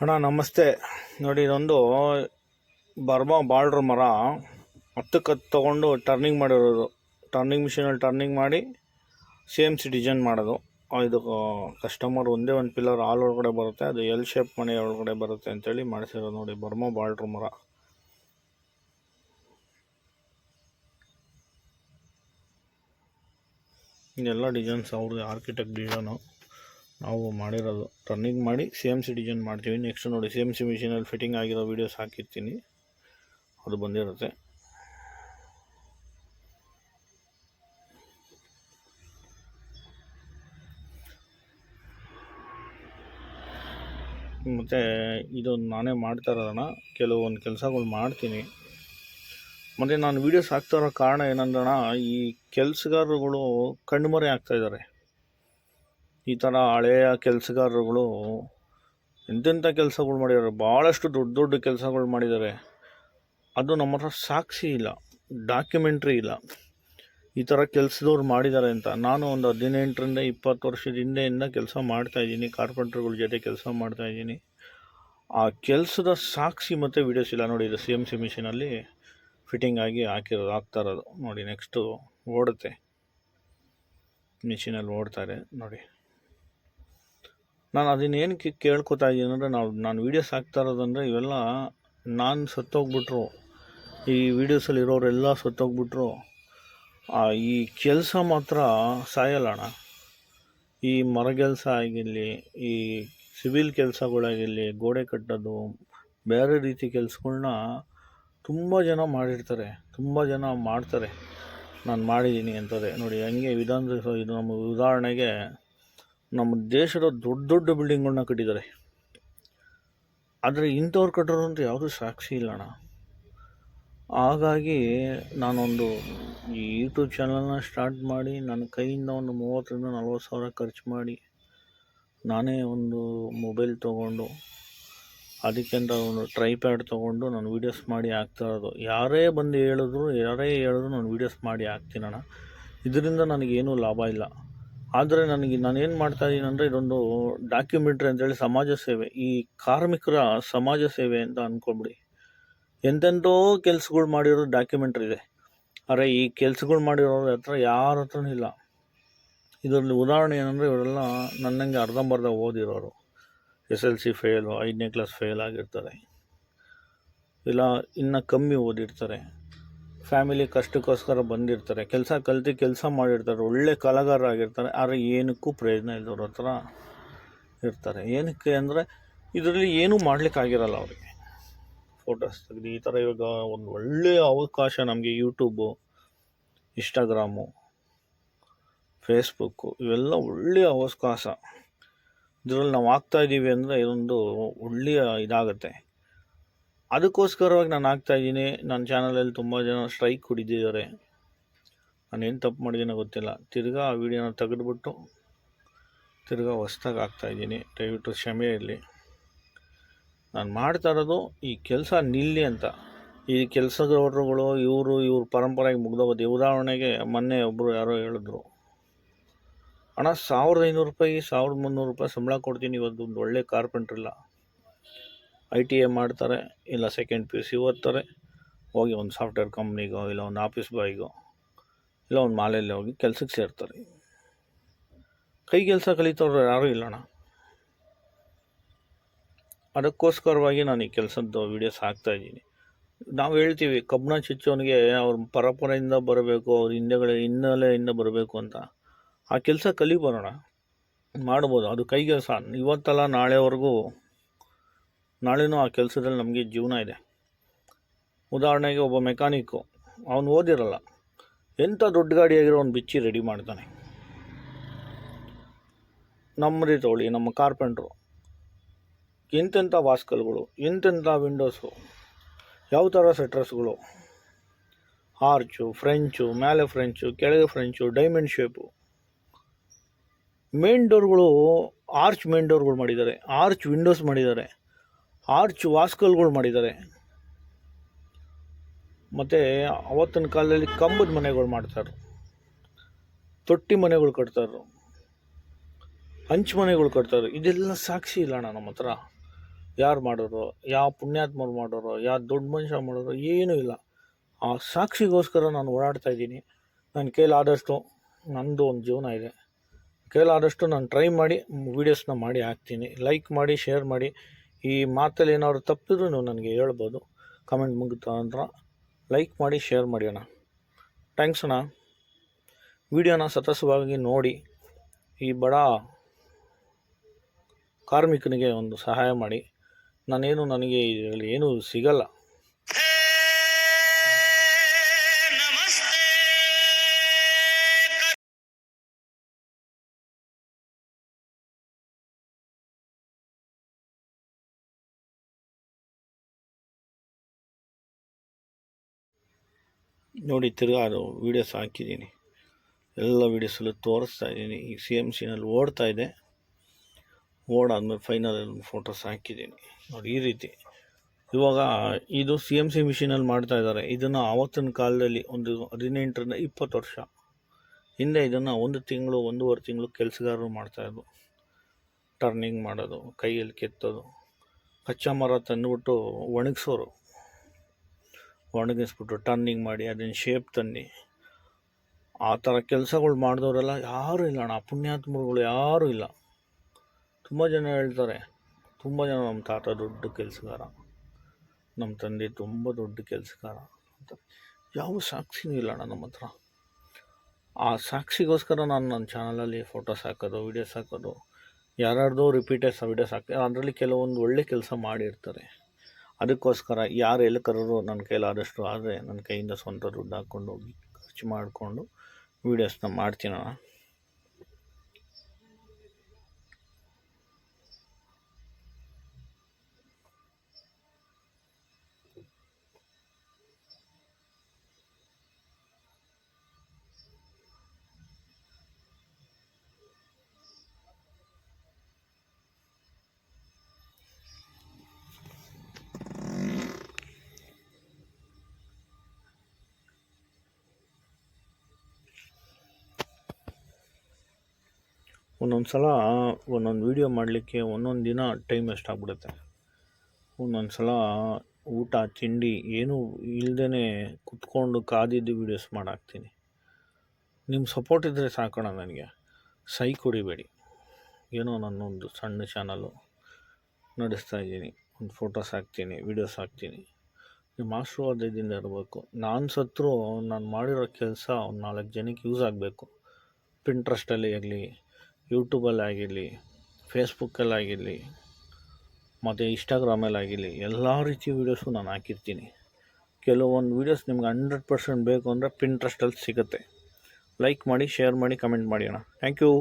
ಅಣ್ಣ ನಮಸ್ತೆ. ನೋಡಿ, ಇದೊಂದು ಬರ್ಮಾ ಬಾರ್ಡ್ರ್ ಮರ 10 ತೊಗೊಂಡು ಟರ್ನಿಂಗ್ ಮಾಡಿರೋದು. ಟರ್ನಿಂಗ್ ಮಿಷಿನಲ್ಲಿ ಟರ್ನಿಂಗ್ ಮಾಡಿ CMC ಡಿಸೈನ್ ಮಾಡೋದು. ಇದು ಕಸ್ಟಮರ್ ಒಂದೇ ಒಂದು ಪಿಲ್ಲರ್ ಹಾಲ್ ಒಳಗಡೆ ಬರುತ್ತೆ, ಅದು ಎಲ್ ಶೇಪ್ ಮನೆ ಒಳಗಡೆ ಬರುತ್ತೆ ಅಂತೇಳಿ ಮಾಡಿಸಿರೋದು. ನೋಡಿ, ಬರ್ಮಾ ಬಾರ್ಡ್ರ್ ಮರ. ಇದೆಲ್ಲ ಡಿಸೈನ್ಸ್ ಅವ್ರದ್ದು ಆರ್ಕಿಟೆಕ್ಟ್ ಡಿಸೈನು ನಾವು ಮಾಡಿರೋದು. ಟರ್ನಿಂಗ್ ಮಾಡಿ CMC ಡಿಸೈನ್ ಮಾಡ್ತೀವಿ. ನೆಕ್ಸ್ಟ್ ನೋಡಿ, CMC ಮಿಷಿನಲ್ಲಿ ಫಿಟ್ಟಿಂಗ್ ಆಗಿರೋ ವೀಡಿಯೋಸ್ ಹಾಕಿರ್ತೀನಿ, ಅದು ಬಂದಿರುತ್ತೆ. ಮತ್ತು ಇದು ನಾನೇ ಮಾಡ್ತಾ ಇರೋದಣ್ಣ. ಕೆಲವೊಂದು ಕೆಲಸಗಳು ಮಾಡ್ತೀನಿ. ಮತ್ತು ನಾನು ವೀಡಿಯೋಸ್ ಹಾಕ್ತಾ ಇರೋ ಕಾರಣ ಏನಂದ್ರಣ, ಈ ಕೆಲಸಗಾರರುಗಳು ಕಣ್ಮರೆ ಆಗ್ತಾಯಿದ್ದಾರೆ. ಈ ಥರ ಹಳೆಯ ಕೆಲಸಗಾರರುಗಳು ಎಂತೆಂಥ ಕೆಲಸಗಳು ಮಾಡಿದ್ದಾರೆ, ಭಾಳಷ್ಟು ದೊಡ್ಡ ದೊಡ್ಡ ಕೆಲಸಗಳು ಮಾಡಿದ್ದಾರೆ. ಅದು ನಮ್ಮ ಹತ್ರ ಸಾಕ್ಷಿ ಇಲ್ಲ, ಡಾಕ್ಯುಮೆಂಟ್ರಿ ಇಲ್ಲ, ಈ ಥರ ಕೆಲಸದವ್ರು ಮಾಡಿದ್ದಾರೆ ಅಂತ. ನಾನು ಒಂದು 18ರಿಂದ 20 ವರ್ಷದ ಹಿಂದೆಯಿಂದ ಕೆಲಸ ಮಾಡ್ತಾಯಿದ್ದೀನಿ, ಕಾರ್ಪೆಂಟ್ರ್ಗಳ ಜೊತೆ ಕೆಲಸ ಮಾಡ್ತಾಯಿದ್ದೀನಿ. ಆ ಕೆಲಸದ ಸಾಕ್ಷಿ ಮತ್ತು ವೀಡಿಯೋಸ್ ಇಲ್ಲ. ನೋಡಿ, ಇದು CMC ಮಿಷಿನಲ್ಲಿ ಫಿಟ್ಟಿಂಗ್ ಆಗಿ ಆಗ್ತಾ ಇರೋದು. ನೋಡಿ, ನೆಕ್ಸ್ಟು ಓಡುತ್ತೆ, ಮಿಷಿನಲ್ಲಿ ಓಡ್ತಾರೆ. ನೋಡಿ, ನಾನು ಅದನ್ನೇನಕ್ಕೆ ಕೇಳ್ಕೊತಾ ಇದ್ದೀನಿ ಅಂದರೆ, ನಾನು ವೀಡಿಯೋಸ್ ಹಾಕ್ತಾ ಇರೋದಂದರೆ, ಇವೆಲ್ಲ ನಾನು ಸತ್ತೋಗ್ಬಿಟ್ರು, ಈ ವೀಡಿಯೋಸಲ್ಲಿ ಇರೋರೆಲ್ಲ ಸತ್ತೋಗ್ಬಿಟ್ರು, ಈ ಕೆಲಸ ಮಾತ್ರ ಸಾಯಲ್ಲಣ್ಣ. ಈ ಮರ ಕೆಲಸ ಆಗಿರಲಿ, ಈ ಸಿವಿಲ್ ಕೆಲಸಗಳಾಗಿರಲಿ, ಗೋಡೆ ಕಟ್ಟೋದು, ಬೇರೆ ರೀತಿ ಕೆಲಸಗಳ್ನ ತುಂಬ ಜನ ಮಾಡಿರ್ತಾರೆ, ತುಂಬ ಜನ ಮಾಡ್ತಾರೆ. ನಾನು ಮಾಡಿದ್ದೀನಿ ಅಂತಾರೆ. ನೋಡಿ, ಹಂಗೆ ಇದು ನಮ್ಮ ಉದಾಹರಣೆಗೆ ನಮ್ಮ ದೇಶದ ದೊಡ್ಡ ದೊಡ್ಡ ಬಿಲ್ಡಿಂಗ್ಗಳನ್ನ ಕಟ್ಟಿದ್ದಾರೆ. ಆದರೆ ಇಂಥವ್ರು ಕಟ್ಟೋರು ಅಂತ ಯಾವುದೂ ಸಾಕ್ಷಿ ಇಲ್ಲಣ್ಣ. ಹಾಗಾಗಿ ನಾನೊಂದು ಈ ಯೂಟ್ಯೂಬ್ ಚಾನಲ್ನ ಸ್ಟಾರ್ಟ್ ಮಾಡಿ, ನನ್ನ ಕೈಯಿಂದ ಒಂದು 30,000-40,000 ಸಾವಿರ ಖರ್ಚು ಮಾಡಿ, ನಾನೇ ಒಂದು ಮೊಬೈಲ್ ತೊಗೊಂಡು, ಅದಕ್ಕಿಂತ ಒಂದು ಟ್ರೈಪ್ಯಾಡ್ ತೊಗೊಂಡು ನಾನು ವೀಡಿಯೋಸ್ ಮಾಡಿ ಹಾಕ್ತಾ ಇರೋದು. ಯಾರೇ ಹೇಳಿದ್ರು ನಾನು ವೀಡಿಯೋಸ್ ಮಾಡಿ ಹಾಕ್ತೀನಣ್ಣ. ಇದರಿಂದ ನನಗೇನೂ ಲಾಭ ಇಲ್ಲ. ಆದರೆ ನಾನೇನು ಮಾಡ್ತಾಯಿದ್ದೀನಿ ಅಂದರೆ, ಇದೊಂದು ಡಾಕ್ಯುಮೆಂಟ್ರಿ ಅಂತೇಳಿ ಸಮಾಜ ಸೇವೆ, ಈ ಕಾರ್ಮಿಕರ ಸಮಾಜ ಸೇವೆ ಅಂತ ಅಂದ್ಕೊಬಿಡಿ. ಎಂತೆಂಥೋ ಕೆಲಸಗಳು ಮಾಡಿರೋ ಡಾಕ್ಯುಮೆಂಟ್ರಿ ಇದೆ. ಆದರೆ ಈ ಕೆಲಸಗಳು ಮಾಡಿರೋರ ಹತ್ರ ಯಾರ ಹತ್ರನೂ ಇಲ್ಲ. ಇದರಲ್ಲಿ ಉದಾಹರಣೆ ಏನಂದರೆ, ಇವರೆಲ್ಲ ನನ್ನಂಗೆ ಅರ್ಧಂಬರ್ಧ ಓದಿರೋರು, SLC ಫೇಲು, 5ನೇ ಕ್ಲಾಸ್ ಫೇಲ್ ಆಗಿರ್ತಾರೆ, ಇಲ್ಲ ಇನ್ನೂ ಕಮ್ಮಿ ಓದಿರ್ತಾರೆ, ಫ್ಯಾಮಿಲಿ ಕಷ್ಟಕ್ಕೋಸ್ಕರ ಬಂದಿರ್ತಾರೆ, ಕೆಲಸ ಮಾಡಿರ್ತಾರೆ, ಒಳ್ಳೆ ಕಲಾಗಾರರಾಗಿರ್ತಾರೆ. ಆದರೆ ಏನಕ್ಕೂ ಪ್ರಯೋಜನ ಇಲ್ಲದವ್ರ ಹತ್ರ ಇರ್ತಾರೆ. ಏನಕ್ಕೆ ಅಂದರೆ, ಇದರಲ್ಲಿ ಏನೂ ಮಾಡಲಿಕ್ಕಾಗಿರಲ್ಲ ಅವರಿಗೆ. ಫೋಟೋಸ್ ತೆಗೆದು ಈ ಥರ ಇವಾಗ ಒಂದು ಒಳ್ಳೆಯ ಅವಕಾಶ ನಮಗೆ ಯೂಟ್ಯೂಬು, ಇನ್ಸ್ಟಾಗ್ರಾಮು, ಫೇಸ್ಬುಕ್ಕು, ಇವೆಲ್ಲ ಒಳ್ಳೆಯ ಅವಕಾಶ. ಇದರಲ್ಲಿ ನಾವು ಆಗ್ತಾಯಿದ್ದೀವಿ ಅಂದರೆ ಇದೊಂದು ಒಳ್ಳೆಯ ಇದಾಗುತ್ತೆ. ಅದಕ್ಕೋಸ್ಕರವಾಗಿ ನಾನು ಆಗ್ತಾಯಿದ್ದೀನಿ. ನನ್ನ ಚಾನಲಲ್ಲಿ ತುಂಬ ಜನ ಸ್ಟ್ರೈಕ್ ಹೊಡಿದಿದ್ದಾರೆ. ನಾನೇನು ತಪ್ಪು ಮಾಡಿದ್ದೀನೋ ಗೊತ್ತಿಲ್ಲ. ತಿರ್ಗಾ ಆ ವಿಡಿಯೋನ ತೆಗೆದುಬಿಟ್ಟು ತಿರ್ಗಾ ಹೊಸ್ದಾಗಿ ಆಗ್ತಾಯಿದ್ದೀನಿ. ದಯವಿಟ್ಟು ಕ್ಷಮೆ ಇರಲಿ. ನಾನು ಮಾಡ್ತಾ ಇರೋದು ಈ ಕೆಲಸ ನಿಲ್ಲಿ ಅಂತ. ಈ ಕೆಲಸದವರುಗಳು ಇವ್ರ ಪರಂಪರೆಗೆ ಮುಗ್ದೋಗೋದು. ಉದಾಹರಣೆಗೆ ಮೊನ್ನೆ ಒಬ್ಬರು ಯಾರೋ ಹೇಳಿದ್ರು, ಅಣ್ಣ 1,500 ರೂಪಾಯಿ 1,300 ರೂಪಾಯಿ ಸಂಬಳ ಕೊಡ್ತೀನಿ, ಇವತ್ತು ಒಂದು ಒಳ್ಳೆ ಕಾರ್ಪೆಂಟ್ರಿಲ್ಲ, ITA ಮಾಡ್ತಾರೆ, ಇಲ್ಲ ಸೆಕೆಂಡ್ PUC ಓದ್ತಾರೆ, ಹೋಗಿ ಒಂದು ಸಾಫ್ಟ್ವೇರ್ ಕಂಪ್ನಿಗೋ, ಇಲ್ಲ ಒಂದು ಆಫೀಸ್ ಬಾಯ್ಗೋ, ಇಲ್ಲ ಒಂದು ಮಾಲೆಯಲ್ಲಿ ಹೋಗಿ ಕೆಲಸಕ್ಕೆ ಸೇರ್ತಾರೆ. ಕೈ ಕೆಲಸ ಕಲಿತವ್ರು ಯಾರೂ ಇಲ್ಲಣ್ಣ. ಅದಕ್ಕೋಸ್ಕರವಾಗಿ ನಾನು ಈ ಕೆಲಸದ ವೀಡಿಯೋಸ್ ಹಾಕ್ತಾಯಿದ್ದೀನಿ. ನಾವು ಹೇಳ್ತೀವಿ, ಕಬ್ಬಣ ಚುಚ್ಚೋನಿಗೆ ಅವ್ರ ಪರಂಪರೆಯಿಂದ ಬರಬೇಕು, ಅವ್ರ ಹಿನ್ನೆಲೆಯಿಂದ ಬರಬೇಕು ಅಂತ. ಆ ಕೆಲಸ ಕಲಿಬೋಣ, ಮಾಡ್ಬೋದು. ಅದು ಕೈ ಕೆಲಸ. ಇವತ್ತಲ್ಲ ನಾಳೆನೂ ಆ ಕೆಲಸದಲ್ಲಿ ನಮಗೆ ಜೀವನ ಇದೆ. ಉದಾಹರಣೆಗೆ ಒಬ್ಬ ಮೆಕ್ಯಾನಿಕ್ಕು, ಅವನು ಓದಿರಲ್ಲ, ಎಂಥ ದೊಡ್ಡ ಗಾಡಿಯಾಗಿರೋ ಅವ್ನು ಬಿಚ್ಚಿ ರೆಡಿ ಮಾಡ್ತಾನೆ. ನಮ್ಮದೇ ತಗೊಳ್ಳಿ, ನಮ್ಮ ಕಾರ್ಪೆಂಟ್ರು ಎಂತೆಂಥ ವಾಸ್ಕಲ್ಗಳು, ಎಂತೆಂಥ ವಿಂಡೋಸು, ಯಾವ ಥರ ಸೆಟ್ರಸ್ಗಳು, ಆರ್ಚು, ಫ್ರೆಂಚು, ಮೇಲೆ ಫ್ರೆಂಚು, ಕೆಳಗೆ ಫ್ರೆಂಚು, ಡೈಮಂಡ್ ಶೇಪು, ಮೇನ್ ಡೋರ್ಗಳು, ಆರ್ಚ್ ಮೇನ್ ಡೋರ್ಗಳು ಮಾಡಿದ್ದಾರೆ, ಆರ್ಚ್ ವಿಂಡೋಸ್ ಮಾಡಿದ್ದಾರೆ, ಆರ್ಚ್ ವಾಸ್ಕಲ್ಗಳು ಮಾಡಿದ್ದಾರೆ. ಮತ್ತು ಅವತ್ತಿನ ಕಾಲದಲ್ಲಿ ಕಂಬದ ಮನೆಗಳು ಮಾಡ್ತಾರೆ, ತೊಟ್ಟಿ ಮನೆಗಳು ಕಟ್ತಾರೆ, ಹಂಚು ಮನೆಗಳು ಕಟ್ತಾರೆ. ಇದೆಲ್ಲ ಸಾಕ್ಷಿ ಇಲ್ಲ ಅಣ್ಣ ನಮ್ಮ ಹತ್ರ. ಯಾರು ಮಾಡೋರು, ಯಾವ ಪುಣ್ಯಾತ್ಮರು ಮಾಡೋರು, ಯಾವ ದೊಡ್ಡ ಮನುಷ್ಯ ಮಾಡೋರು, ಏನೂ ಇಲ್ಲ. ಆ ಸಾಕ್ಷಿಗೋಸ್ಕರ ನಾನು ಓಡಾಡ್ತಾ ಇದ್ದೀನಿ. ನನ್ನ ಕೈಲಾದಷ್ಟು, ನನ್ನದು ಒಂದು ಜೀವನ ಇದೆ, ಕೈಲಾದಷ್ಟು ನಾನು ಟ್ರೈ ಮಾಡಿ ವೀಡಿಯೋಸ್ನ ಮಾಡಿ ಹಾಕ್ತೀನಿ. ಲೈಕ್ ಮಾಡಿ, ಶೇರ್ ಮಾಡಿ. ಈ ಮಾತಲ್ಲಿ ಏನಾದ್ರು ತಪ್ಪಿದ್ರೂ ನೀವು ನನಗೆ ಹೇಳ್ಬೋದು. ಕಮೆಂಟ್ ಮುಗಿದ ಲೈಕ್ ಮಾಡಿ, ಶೇರ್ ಮಾಡಿ ಅಣ್ಣ. ಥ್ಯಾಂಕ್ಸ್ ಅಣ್ಣ. ವಿಡಿಯೋನ ಸತತವಾಗಿ ನೋಡಿ ಈ ಬಡ ಕಾರ್ಮಿಕನಿಗೆ ಒಂದು ಸಹಾಯ ಮಾಡಿ. ನನಗೆ ಇದರಲ್ಲಿ ಏನೂ ಸಿಗಲ್ಲ. ನೋಡಿ, ತಿರ್ಗಾ ಅದು ವೀಡಿಯೋಸ್ ಹಾಕಿದ್ದೀನಿ, ಎಲ್ಲ ವೀಡಿಯೋಸಲ್ಲೂ ತೋರಿಸ್ತಾ ಇದ್ದೀನಿ. ಈಗ CMCನಲ್ಲಿ ಓಡ್ತಾ ಇದೆ, ಓಡಾದ್ಮೇಲೆ ಫೈನಲ್ ಫೋಟೋಸ್ ಹಾಕಿದ್ದೀನಿ ನೋಡಿ. ಈ ರೀತಿ ಇವಾಗ ಇದು CMC ಮಿಷಿನಲ್ಲಿ ಮಾಡ್ತಾ ಇದ್ದಾರೆ. ಇದನ್ನು ಆವತ್ತಿನ ಕಾಲದಲ್ಲಿ ಒಂದು 18ರಿಂದ 20 ವರ್ಷ ಹಿಂದೆ ಇದನ್ನು 1 ತಿಂಗಳು 1.5 ತಿಂಗಳು ಕೆಲಸಗಾರರು ಮಾಡ್ತಾಯಿದ್ರು. ಟರ್ನಿಂಗ್ ಮಾಡೋದು, ಕೈಯಲ್ಲಿ ಕೆತ್ತೋದು, ಕಚ್ಚಾ ಮರ ತಂದುಬಿಟ್ಟು ಒಣಗಿಸೋರು, ಒಣಗಿಸ್ಬಿಟ್ಟು ಟರ್ನಿಂಗ್ ಮಾಡಿ ಅದನ್ನು ಶೇಪ್ ತಂದು ಆ ಥರ ಕೆಲಸಗಳು ಮಾಡಿದವರೆಲ್ಲ ಯಾರೂ ಇಲ್ಲ ಅಣ್ಣ. ಪುಣ್ಯಾತ್ಮರುಗಳು ಯಾರೂ ಇಲ್ಲ. ತುಂಬ ಜನ ಹೇಳ್ತಾರೆ, ತುಂಬ ಜನ ನಮ್ಮ ತಾತ ದೊಡ್ಡ ಕೆಲಸಗಾರ, ನಮ್ಮ ತಂದೆ ತುಂಬ ದೊಡ್ಡ ಕೆಲಸಗಾರ ಅಂತ. ಯಾವ ಸಾಕ್ಷಿನೂ ಇಲ್ಲ ಅಣ್ಣ ನಮ್ಮ ಹತ್ರ. ಆ ಸಾಕ್ಷಿಗೋಸ್ಕರ ನಾನು ನನ್ನ ಚಾನಲಲ್ಲಿ ಫೋಟೋಸ್ ಹಾಕೋದು, ವೀಡಿಯೋಸ್ ಹಾಕೋದು, ಯಾರ್ಯಾರ್ದೋ ರಿಪೀಟೆಡ್ಸ್ ವೀಡಿಯೋಸ್ ಹಾಕ್ತಾರೆ. ಅದರಲ್ಲಿ ಕೆಲವೊಂದು ಒಳ್ಳೆ ಕೆಲಸ ಮಾಡಿರ್ತಾರೆ. ಅದಕ್ಕೋಸ್ಕರ ಯಾರು ಎಲ್ಲಿ ಕರೆದ್ರು ನನ್ನ ಕೈಲಾದಷ್ಟು ಆದರೆ ನನ್ನ ಕೈಯಿಂದ ಸ್ವಂತ ದುಡ್ಡು ಹಾಕ್ಕೊಂಡು ಹೋಗಿ ಖರ್ಚು ಮಾಡಿಕೊಂಡು ವೀಡಿಯೋಸ್ನ ಮಾಡ್ತೀನಣ್ಣ. ಒಂದೊಂದು ಸಲ ಒಂದೊಂದು ವೀಡಿಯೋ ಮಾಡಲಿಕ್ಕೆ ಒಂದೊಂದು ದಿನ ಟೈಮ್ ಎಷ್ಟಾಗ್ಬಿಡುತ್ತೆ. ಒಂದೊಂದು ಸಲ ಊಟ ತಿಂಡಿ ಏನೂ ಇಲ್ಲದೇ ಕುತ್ಕೊಂಡು ಕಾದಿದ್ದು ವೀಡಿಯೋಸ್ ಮಾಡಾಕ್ತೀನಿ. ನಿಮ್ಮ ಸಪೋರ್ಟ್ ಇದ್ದರೆ ಸಾಕೋಣ. ನನಗೆ ಸೈಕ್ ಹೊಡಿಬೇಡಿ. ಏನೋ ನನ್ನೊಂದು ಸಣ್ಣ ಚಾನಲ್ಲು ನಡೆಸ್ತಾ ಇದ್ದೀನಿ, ಒಂದು ಫೋಟೋಸ್ ಹಾಕ್ತೀನಿ, ವೀಡಿಯೋಸ್ ಹಾಕ್ತೀನಿ. ನಿಮ್ಮ ಆಶೀರ್ವಾದದಿಂದ ಇರಬೇಕು. ನಾನು ಸತ್ರು ನಾನು ಮಾಡಿರೋ ಕೆಲಸ ಒಂದು 4 ಜನಕ್ಕೆ ಯೂಸ್ ಆಗಬೇಕು. ಪಿಂಟ್ರೆಸ್ಟಲ್ಲಿ ಆಗಲಿ, ಯೂಟ್ಯೂಬಲ್ಲಿ ಆಗಿರಲಿ, ಫೇಸ್ಬುಕ್ಕಲ್ಲಿ ಆಗಿರಲಿ, ಮತ್ತು ಇನ್ಸ್ಟಾಗ್ರಾಮಲ್ಲಿ ಆಗಿರಲಿ, ಎಲ್ಲ ರೀತಿ ವೀಡಿಯೋಸು ನಾನು ಹಾಕಿರ್ತೀನಿ. ಕೆಲವೊಂದು ವೀಡಿಯೋಸ್ ನಿಮ್ಗೆ 100% ಬೇಕು ಅಂದರೆ ಪಿಂಟ್ರೆಸ್ಟಲ್ಲಿ ಸಿಗುತ್ತೆ. ಲೈಕ್ ಮಾಡಿ, ಶೇರ್ ಮಾಡಿ, ಕಮೆಂಟ್ ಮಾಡಿ ಅಣ್ಣ. Thank you.